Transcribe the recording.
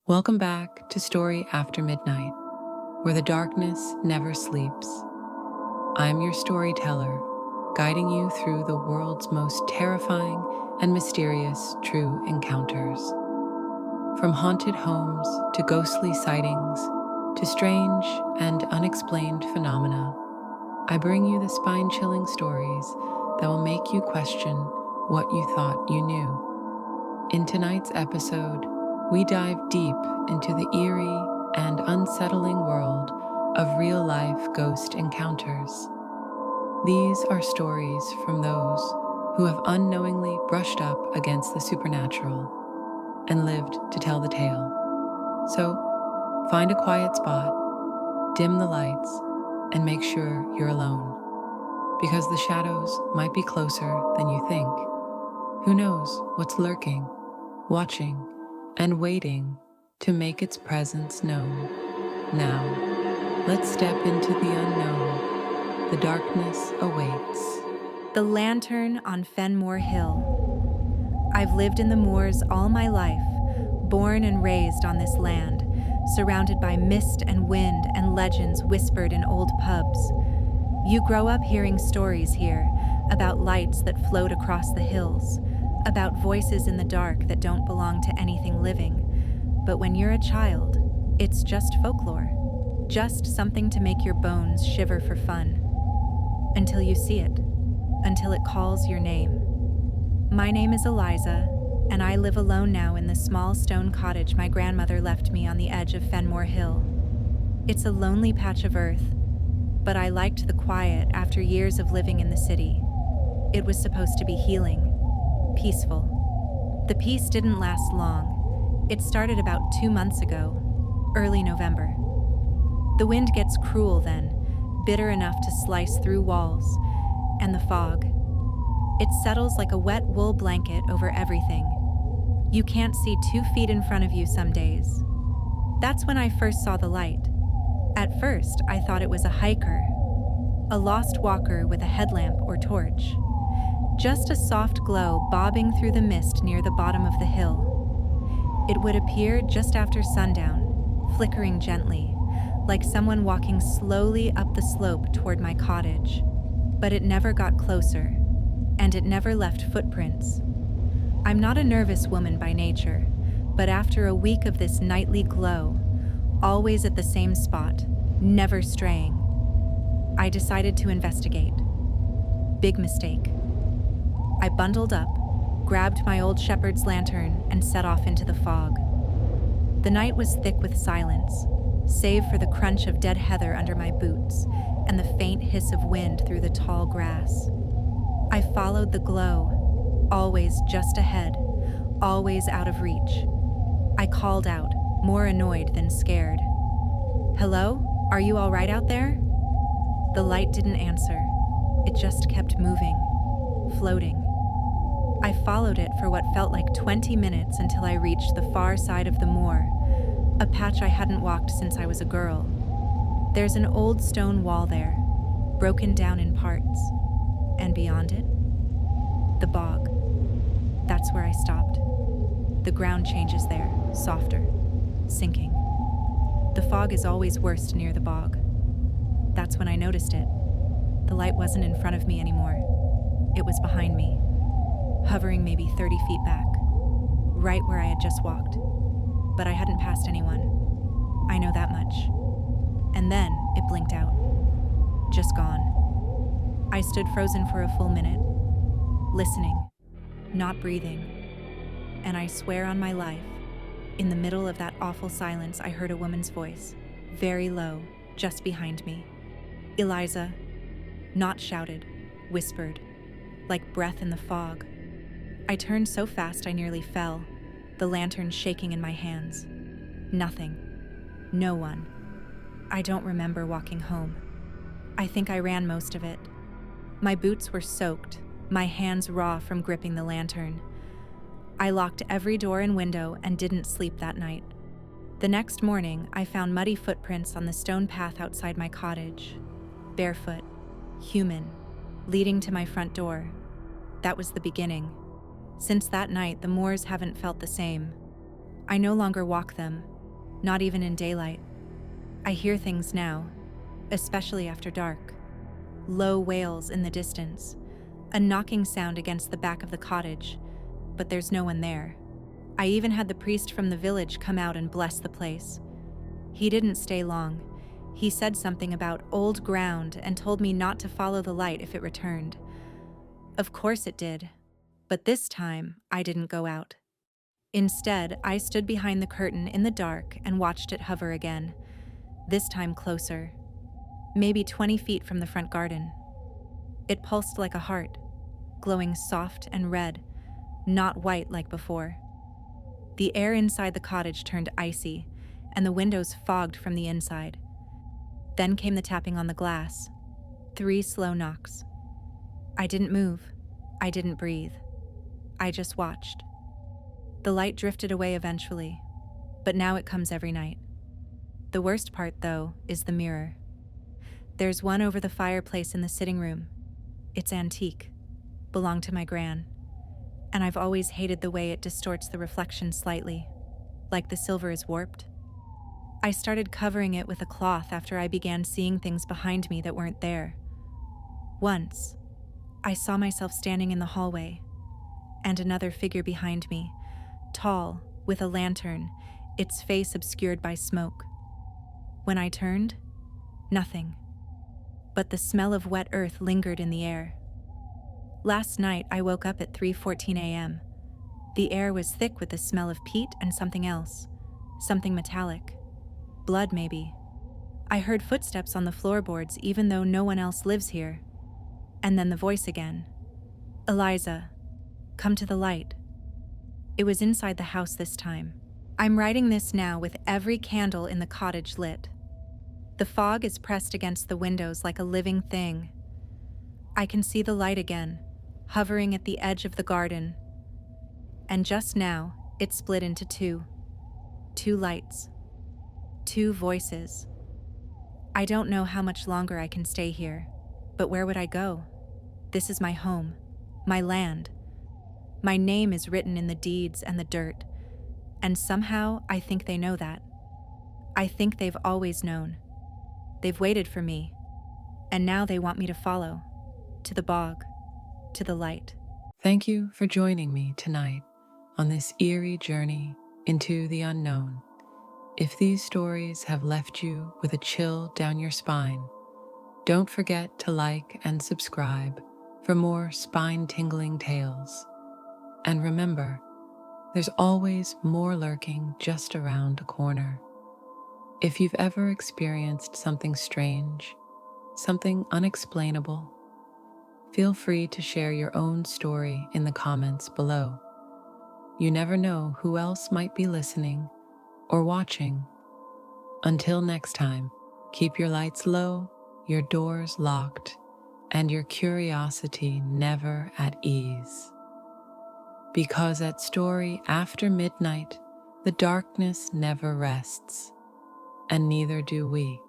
Welcome back to Story After Midnight, where the darkness never sleeps. I'm your storyteller, guiding you through the world's most terrifying and mysterious true encounters. From haunted homes to ghostly sightings to strange and unexplained phenomena, I bring you the spine-chilling stories that will make you question what you thought you knew. In tonight's episode, we dive deep into the eerie and unsettling world of real-life ghost encounters. These are stories from those who have unknowingly brushed up against the supernatural and lived to tell the tale. So, find a quiet spot, dim the lights, and make sure you're alone, because the shadows might be closer than you think. Who knows what's lurking, watching, and waiting to make its presence known. Now, let's step into the unknown. The darkness awaits. The Lantern on Fenmore Hill. I've lived in the moors all my life, born and raised on this land, surrounded by mist and wind and legends whispered in old pubs. You grow up hearing stories here about lights that float across the hills, about voices in the dark that don't belong to anything living. But when you're a child, it's just folklore, just something to make your bones shiver for fun. Until you see it, until it calls your name. My name is Eliza, and I live alone now in the small stone cottage my grandmother left me on the edge of Fenmore Hill. It's a lonely patch of earth, but I liked the quiet after years of living in the city. It was supposed to be healing. Peaceful. The peace didn't last long. It started about 2 months ago, early November. The wind gets cruel then, bitter enough to slice through walls, and the fog. It settles like a wet wool blanket over everything. You can't see 2 feet in front of you some days. That's when I first saw the light. At first, I thought it was a hiker, a lost walker with a headlamp or torch. Just a soft glow bobbing through the mist near the bottom of the hill. It would appear just after sundown, flickering gently, like someone walking slowly up the slope toward my cottage. But it never got closer, and it never left footprints. I'm not a nervous woman by nature, but after a week of this nightly glow, always at the same spot, never straying, I decided to investigate. Big mistake. I bundled up, grabbed my old shepherd's lantern, and set off into the fog. The night was thick with silence, save for the crunch of dead heather under my boots and the faint hiss of wind through the tall grass. I followed the glow, always just ahead, always out of reach. I called out, more annoyed than scared. "Hello? Are you all right out there?" The light didn't answer. It just kept moving, floating. I followed it for what felt like 20 minutes until I reached the far side of the moor, a patch I hadn't walked since I was a girl. There's an old stone wall there, broken down in parts, and beyond it, the bog. That's where I stopped. The ground changes there, softer, sinking. The fog is always worst near the bog. That's when I noticed it. The light wasn't in front of me anymore. It was behind me, hovering maybe 30 feet back, right where I had just walked. But I hadn't passed anyone. I know that much. And then it blinked out. Just gone. I stood frozen for a full minute, listening, not breathing. And I swear on my life, in the middle of that awful silence, I heard a woman's voice, very low, just behind me. "Eliza," not shouted, whispered, like breath in the fog. I turned so fast I nearly fell, the lantern shaking in my hands. Nothing. No one. I don't remember walking home. I think I ran most of it. My boots were soaked, my hands raw from gripping the lantern. I locked every door and window and didn't sleep that night. The next morning, I found muddy footprints on the stone path outside my cottage. Barefoot, human, leading to my front door. That was the beginning. Since that night, the moors haven't felt the same. I no longer walk them, not even in daylight. I hear things now, especially after dark. Low wails in the distance, a knocking sound against the back of the cottage, but there's no one there. I even had the priest from the village come out and bless the place. He didn't stay long. He said something about old ground and told me not to follow the light if it returned. Of course it did, but this time I didn't go out. Instead, I stood behind the curtain in the dark and watched it hover again, this time closer, maybe 20 feet from the front garden. It pulsed like a heart, glowing soft and red, not white like before. The air inside the cottage turned icy, and the windows fogged from the inside. Then came the tapping on the glass. 3 slow knocks. I didn't move. I didn't breathe. I just watched. The light drifted away eventually, but now it comes every night. The worst part, though, is the mirror. There's one over the fireplace in the sitting room. It's antique, belonged to my gran, and I've always hated the way it distorts the reflection slightly, like the silver is warped. I started covering it with a cloth after I began seeing things behind me that weren't there. Once, I saw myself standing in the hallway, and another figure behind me, tall, with a lantern, its face obscured by smoke. When I turned, nothing. But the smell of wet earth lingered in the air. Last night, I woke up at 3:14 a.m. The air was thick with the smell of peat and something else, something metallic. Blood, maybe. I heard footsteps on the floorboards even though no one else lives here. And then the voice again. Eliza, come to the light. It was inside the house this time. I'm writing this now with every candle in the cottage lit. The fog is pressed against the windows like a living thing. I can see the light again, hovering at the edge of the garden. And just now, it split into two. 2 lights. 2 voices. I don't know how much longer I can stay here, but where would I go? This is my home, my land. My name is written in the deeds and the dirt, and somehow I think they know that. I think they've always known. They've waited for me, and now they want me to follow, to the bog, to the light. Thank you for joining me tonight on this eerie journey into the unknown. If these stories have left you with a chill down your spine, don't forget to like and subscribe for more spine-tingling tales. And remember, there's always more lurking just around a corner. If you've ever experienced something strange, something unexplainable, feel free to share your own story in the comments below. You never know who else might be listening or watching. Until next time, keep your lights low, your doors locked, and your curiosity never at ease. Because at Story After Midnight, the darkness never rests, and neither do we.